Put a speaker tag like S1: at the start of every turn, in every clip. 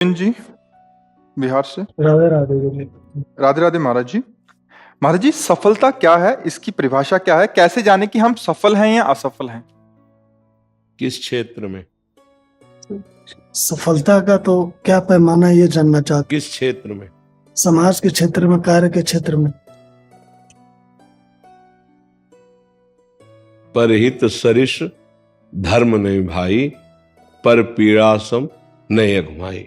S1: जी, बिहार से।
S2: राधे राधे जी।
S1: राधे राधे महाराज जी। महाराज जी, सफलता क्या है? इसकी परिभाषा क्या है? कैसे जाने कि हम सफल हैं या असफल हैं?
S3: किस क्षेत्र में?
S2: सफलता का तो क्या पैमाना है, ये जानना चाहते।
S3: किस क्षेत्र में?
S2: समाज के क्षेत्र में, कार्य के क्षेत्र में।
S3: परहित सरिस धर्म नहीं भाई, पर पीड़ा सम नहीं अघमाई।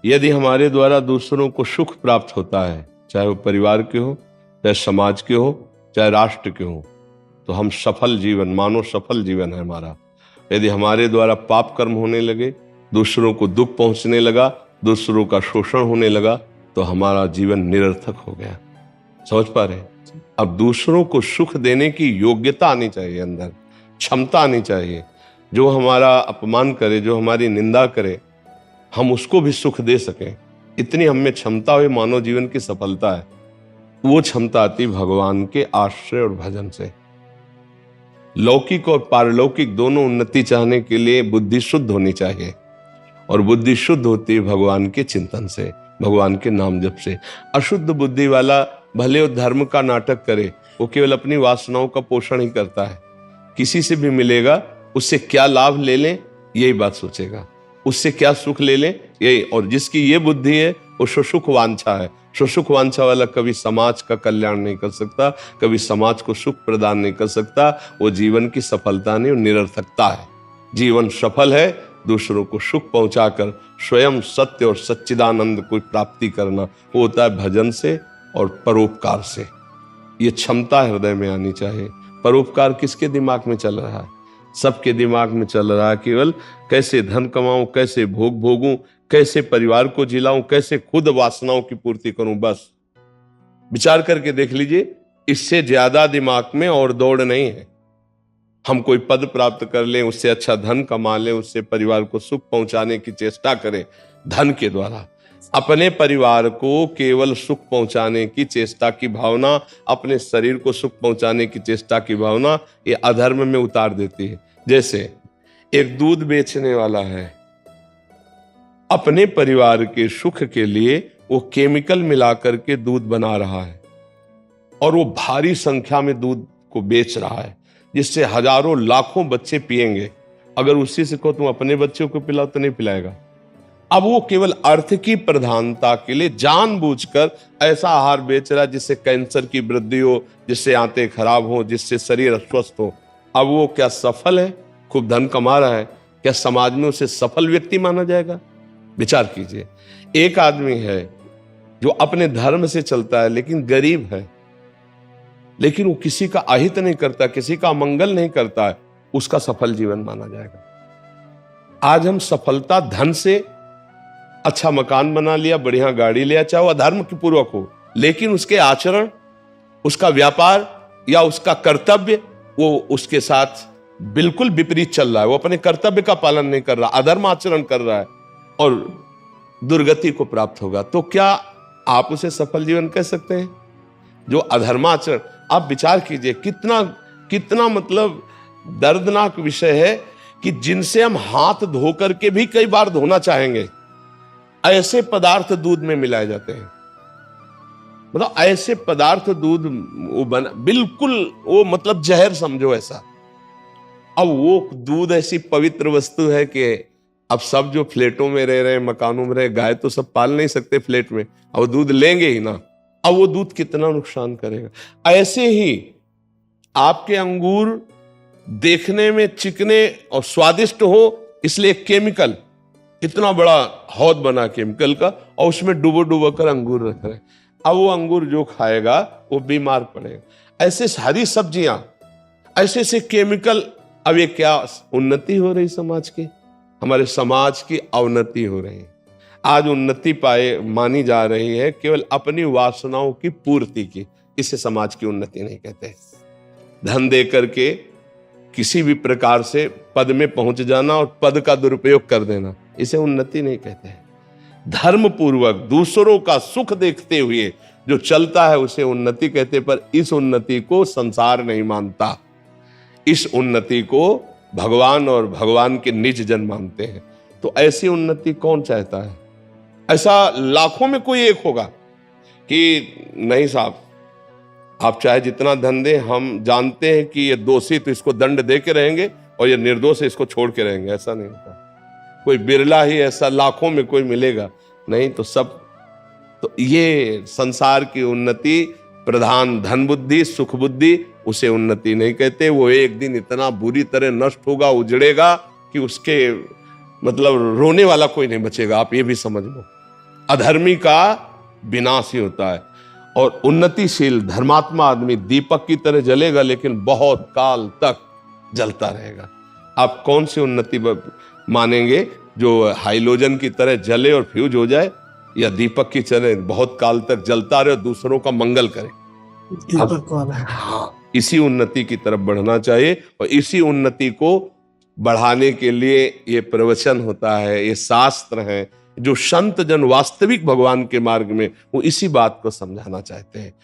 S3: यदि हमारे द्वारा दूसरों को सुख प्राप्त होता है, चाहे वो परिवार के हो, चाहे समाज के हो, चाहे राष्ट्र के हो, तो हम सफल जीवन मानो, सफल जीवन है हमारा। यदि हमारे द्वारा पाप कर्म होने लगे, दूसरों को दुख पहुंचने लगा, दूसरों का शोषण होने लगा, तो हमारा जीवन निरर्थक हो गया। समझ पा रहे हैं? अब दूसरों को सुख देने की योग्यता आनी चाहिए, अंदर क्षमता आनी चाहिए। जो हमारा अपमान करे, जो हमारी निंदा करे, हम उसको भी सुख दे सकें, इतनी हम में क्षमता हुई मानव जीवन की सफलता है। वो क्षमता आती भगवान के आश्रय और भजन से। लौकिक और पारलौकिक दोनों उन्नति चाहने के लिए बुद्धि शुद्ध होनी चाहिए, और बुद्धि शुद्ध होती है भगवान के चिंतन से, भगवान के नाम जप से। अशुद्ध बुद्धि वाला भले वो धर्म का नाटक करे, वो केवल अपनी वासनाओं का पोषण ही करता है। किसी से भी मिलेगा, उससे क्या लाभ ले लें यही बात सोचेगा, उससे क्या सुख ले लें यही। और जिसकी ये बुद्धि है वो सुख वांछा है। सुख वांछा वाला कभी समाज का कल्याण नहीं कर सकता, कभी समाज को सुख प्रदान नहीं कर सकता। वो जीवन की सफलता नहीं, वो निरर्थकता है। जीवन सफल है दूसरों को सुख पहुंचाकर स्वयं सत्य और सच्चिदानंद को प्राप्ति करना। वो होता है भजन से और परोपकार से। ये क्षमता हृदय में आनी चाहिए। परोपकार किसके दिमाग में चल रहा है? सबके दिमाग में चल रहा है केवल कैसे धन कमाऊं, कैसे भोग भोगूं, कैसे परिवार को जिलाऊं, कैसे खुद वासनाओं की पूर्ति करूं। बस विचार करके देख लीजिए, इससे ज्यादा दिमाग में और दौड़ नहीं है। हम कोई पद प्राप्त कर लें, उससे अच्छा धन कमा लें, उससे परिवार को सुख पहुंचाने की चेष्टा करें धन के द्वारा। अपने परिवार को केवल सुख पहुंचाने की चेष्टा की भावना, अपने शरीर को सुख पहुंचाने की चेष्टा की भावना, ये अधर्म में उतार देती है। जैसे एक दूध बेचने वाला है, अपने परिवार के सुख के लिए वो केमिकल मिलाकर के दूध बना रहा है, और वो भारी संख्या में दूध को बेच रहा है, जिससे हजारों लाखों बच्चे पिएंगे। अगर उसी से कहो तुम अपने बच्चों को पिलाओ तो नहीं पिलाएगा। अब वो केवल अर्थ की प्रधानता के लिए जानबूझकर ऐसा आहार बेच रहा है जिससे कैंसर की वृद्धि हो, जिससे आंतें खराब हो, जिससे शरीर अस्वस्थ हो। अब वो क्या सफल है? खूब धन कमा रहा है, क्या समाज में उसे सफल व्यक्ति माना जाएगा? विचार कीजिए। एक आदमी है जो अपने धर्म से चलता है लेकिन गरीब है, लेकिन वो किसी का अहित नहीं करता, किसी का मंगल नहीं करता है, उसका सफल जीवन माना जाएगा। आज हम सफलता धन से, अच्छा मकान बना लिया, बढ़िया गाड़ी लिया, चाहे वो अधर्म की पूर्वक हो, लेकिन उसके आचरण, उसका व्यापार या उसका कर्तव्य वो उसके साथ बिल्कुल विपरीत चल रहा है। वो अपने कर्तव्य का पालन नहीं कर रहा, अधर्म आचरण कर रहा है और दुर्गति को प्राप्त होगा। तो क्या आप उसे सफल जीवन कह सकते हैं? जो अधर्माचरण, आप विचार कीजिए कितना कितना मतलब दर्दनाक विषय है कि जिनसे हम हाथ धो करके भी कई बार धोना चाहेंगे, ऐसे पदार्थ दूध में मिलाए जाते हैं। मतलब ऐसे पदार्थ दूध वो बना, बिल्कुल वो मतलब जहर समझो ऐसा। अब वो दूध ऐसी पवित्र वस्तु है कि अब सब जो फ्लैटों में रह रहे हैं, मकानों में रहे, गाय तो सब पाल नहीं सकते फ्लैट में, अब वो दूध लेंगे ही ना। अब वो दूध कितना नुकसान करेगा। ऐसे ही आपके अंगूर देखने में चिकने और स्वादिष्ट हो, इसलिए केमिकल, इतना बड़ा हौद बना केमिकल का, और उसमें डुबो डुबो कर अंगूर रख रहे हैं। अब वो अंगूर जो खाएगा वो बीमार पड़ेगा। ऐसे सारी सब्जियां, ऐसे ऐसे केमिकल। अब ये क्या उन्नति हो रही समाज की? हमारे समाज की अवनति हो रही है। आज उन्नति पाए मानी जा रही है केवल अपनी वासनाओं की पूर्ति की। इसे समाज की उन्नति नहीं कहते। धन दे करके किसी भी प्रकार से पद में पहुंच जाना और पद का दुरुपयोग कर देना, इसे उन्नति नहीं कहते। धर्म पूर्वक दूसरों का सुख देखते हुए जो चलता है उसे उन्नति कहते। पर इस उन्नति को संसार नहीं मानता, इस उन्नति को भगवान और भगवान के निज जन मानते हैं। तो ऐसी उन्नति कौन चाहता है? ऐसा लाखों में कोई एक होगा कि नहीं साहब, आप चाहे जितना धन दें, हम जानते हैं कि ये दोषी तो इसको दंड दे के रहेंगे और ये निर्दोष है इसको छोड़ के रहेंगे। ऐसा नहीं होता। कोई बिरला ही ऐसा लाखों में कोई मिलेगा, नहीं तो सब। तो ये संसार की उन्नति, प्रधान धन बुद्धि सुख बुद्धि, उसे उन्नति नहीं कहते। वो एक दिन इतना बुरी तरह नष्ट होगा, उजड़ेगा कि उसके मतलब रोने वाला कोई नहीं बचेगा। आप ये भी समझ लो, अधर्मी का विनाश ही होता है। और उन्नतिशील धर्मात्मा आदमी दीपक की तरह जलेगा, लेकिन बहुत काल तक जलता रहेगा। आप कौन सी उन्नति मानेंगे, जो हाइलोजन की तरह जले और फ्यूज हो जाए, या दीपक की तरह बहुत काल तक जलता रहे और दूसरों का मंगल करे?
S2: दीपक वाला है।
S3: हाँ, इसी उन्नति की तरफ बढ़ना चाहिए। और इसी उन्नति को बढ़ाने के लिए ये प्रवचन होता है, ये शास्त्र हैं, जो संत जन वास्तविक भगवान के मार्ग में वो इसी बात को समझाना चाहते हैं।